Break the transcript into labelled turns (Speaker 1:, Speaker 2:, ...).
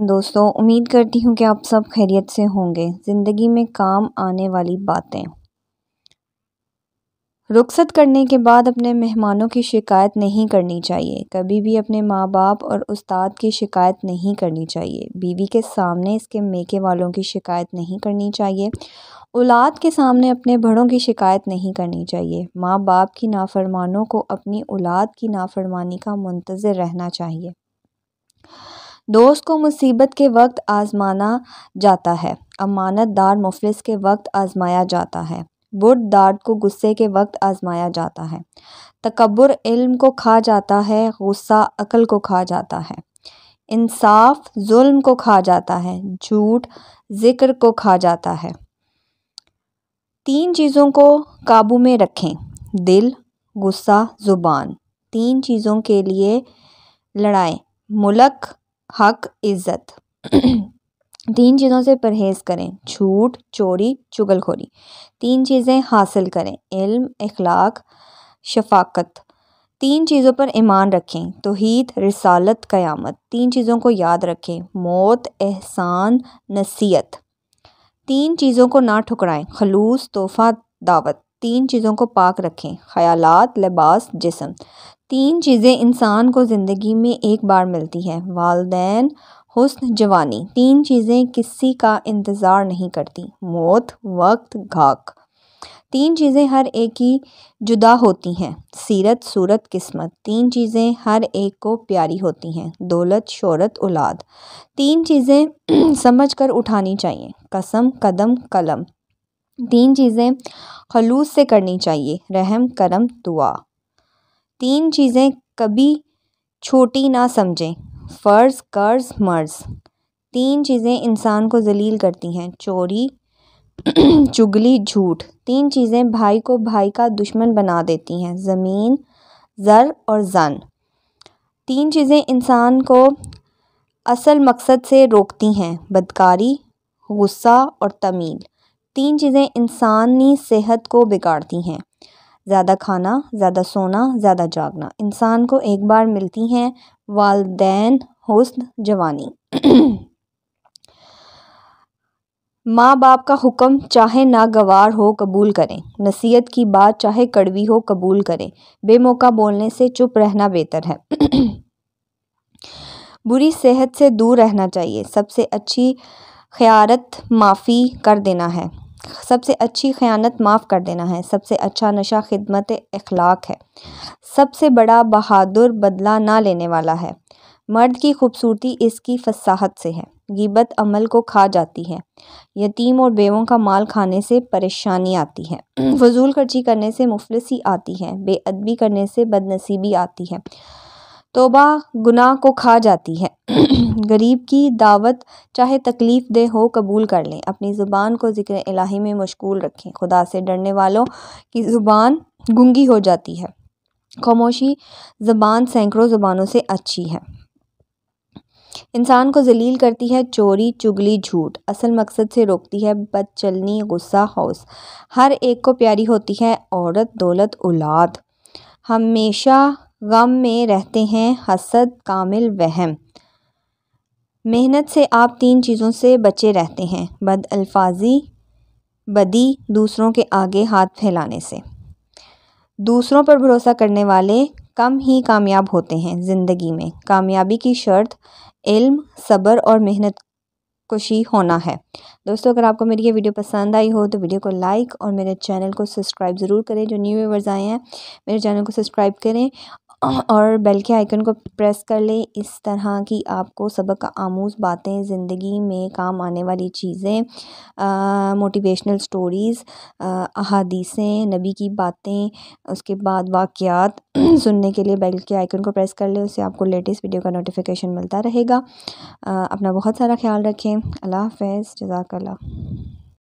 Speaker 1: دوستوں، امید کرتی ہوں کہ آپ سب خیریت سے ہوں گے۔ زندگی میں کام آنے والی باتیں۔ رخصت کرنے کے بعد اپنے مہمانوں کی شکایت نہیں کرنی چاہیے۔ کبھی بھی اپنے ماں باپ اور استاد کی شکایت نہیں کرنی چاہیے۔ بیوی کے سامنے اس کے میکے والوں کی شکایت نہیں کرنی چاہیے۔ اولاد کے سامنے اپنے بڑوں کی شکایت نہیں کرنی چاہیے۔ ماں باپ کی نافرمانوں کو اپنی اولاد کی نافرمانی کا منتظر رہنا چاہیے۔ دوست کو مصیبت کے وقت آزمانا جاتا ہے، امانت دار مفلس کے وقت آزمایا جاتا ہے، بردبار کو غصے کے وقت آزمایا جاتا ہے، تکبر علم کو کھا جاتا ہے، غصہ عقل کو کھا جاتا ہے، انصاف ظلم کو کھا جاتا ہے، جھوٹ ذکر کو کھا جاتا ہے۔ 3 چیزوں کو قابو میں رکھیں: دل، غصہ، زبان۔ 3 چیزوں کے لیے لڑائیں: ملک، حق، عزت۔ 3 چیزوں سے پرہیز کریں: جھوٹ، چوری، چغلخوری۔ 3 چیزیں حاصل کریں: علم، اخلاق، شفقت۔ 3 چیزوں پر ایمان رکھیں: توحید، رسالت، قیامت۔ 3 چیزوں کو یاد رکھیں: موت، احسان، نصیحت۔ 3 چیزوں کو نہ ٹھکرائیں: خلوص، تحفہ، دعوت۔ 3 چیزوں کو پاک رکھیں: خیالات، لباس، جسم۔ 3 چیزیں انسان کو زندگی میں ایک بار ملتی ہیں: والدین، حسن، جوانی۔ 3 چیزیں کسی کا انتظار نہیں کرتی: موت، وقت، گھاک۔ 3 چیزیں ہر ایک کی جدا ہوتی ہیں: سیرت، صورت، قسمت۔ 3 چیزیں ہر ایک کو پیاری ہوتی ہیں: دولت، شہرت، اولاد۔ 3 چیزیں سمجھ کر اٹھانی چاہیے: قسم، قدم، قلم۔ 3 چیزیں خلوص سے کرنی چاہیے: رحم، کرم، دعا۔ 3 چیزیں کبھی چھوٹی نہ سمجھیں: فرض، قرض، مرض۔ 3 چیزیں انسان کو ذلیل کرتی ہیں: چوری، چغلی، جھوٹ۔ 3 چیزیں بھائی کو بھائی کا دشمن بنا دیتی ہیں: زمین، زر اور زن۔ 3 چیزیں انسان کو اصل مقصد سے روکتی ہیں: بدکاری، غصہ اور تمیل۔ 3 چیزیں انسانی صحت کو بگاڑتی ہیں: زیادہ کھانا، زیادہ سونا، زیادہ جاگنا۔ انسان کو ایک بار ملتی ہیں: والدین، حسن، جوانی۔ ماں باپ کا حکم چاہے ناگوار ہو قبول کریں، نصیحت کی بات چاہے کڑوی ہو قبول کریں، بے موقع بولنے سے چپ رہنا بہتر ہے۔ بری صحبت سے دور رہنا چاہیے۔ سب سے اچھی خیانت معاف کر دینا ہے۔ سب سے اچھی خیانت معاف کر دینا ہے۔ سب سے اچھا نشہ خدمت اخلاق ہے۔ سب سے بڑا بہادر بدلہ نہ لینے والا ہے۔ مرد کی خوبصورتی اس کی فصاحت سے ہے۔ غیبت عمل کو کھا جاتی ہے۔ یتیم اور بیووں کا مال کھانے سے پریشانی آتی ہے۔ فضول خرچی کرنے سے مفلسی آتی ہے۔ بے ادبی کرنے سے بدنصیبی آتی ہے۔ توبہ گناہ کو کھا جاتی ہے۔ غریب کی دعوت چاہے تکلیف دہ ہو قبول کر لیں۔ اپنی زبان کو ذکر الہی میں مشغول رکھیں۔ خدا سے ڈرنے والوں کی زبان گونگی ہو جاتی ہے۔ خاموشی زبان سینکڑوں زبانوں سے اچھی ہے۔ انسان کو ذلیل کرتی ہے چوری، چغلی، جھوٹ۔ اصل مقصد سے روکتی ہے بد چلنی، غصہ، حوص۔ ہر ایک کو پیاری ہوتی ہے عورت، دولت، اولاد۔ ہمیشہ غم میں رہتے ہیں حسد، کامل وہم۔ محنت سے آپ 3 چیزوں سے بچے رہتے ہیں: بد الفاظی، بدی، دوسروں کے آگے ہاتھ پھیلانے سے۔ دوسروں پر بھروسہ کرنے والے کم ہی کامیاب ہوتے ہیں زندگی میں۔ کامیابی کی شرط علم، صبر اور محنت کشی ہونا ہے۔ دوستو، اگر آپ کو میری یہ ویڈیو پسند آئی ہو تو ویڈیو کو لائک اور میرے چینل کو سبسکرائب ضرور کریں۔ جو نیو ویورز آئے ہیں میرے چینل کو سبسکرائب کریں اور بیل کے آئیکن کو پریس کر لیں۔ اس طرح کی آپ کو سبق آموز باتیں، زندگی میں کام آنے والی چیزیں، موٹیویشنل سٹوریز، احادیثیں، نبی کی باتیں، اس کے بعد واقعات سننے کے لیے بیل کے آئیکن کو پریس کر لیں۔ اس سے آپ کو لیٹسٹ ویڈیو کا نوٹیفیکیشن ملتا رہے گا۔ اپنا بہت سارا خیال رکھیں۔ اللہ حافظ۔ جزاک اللہ۔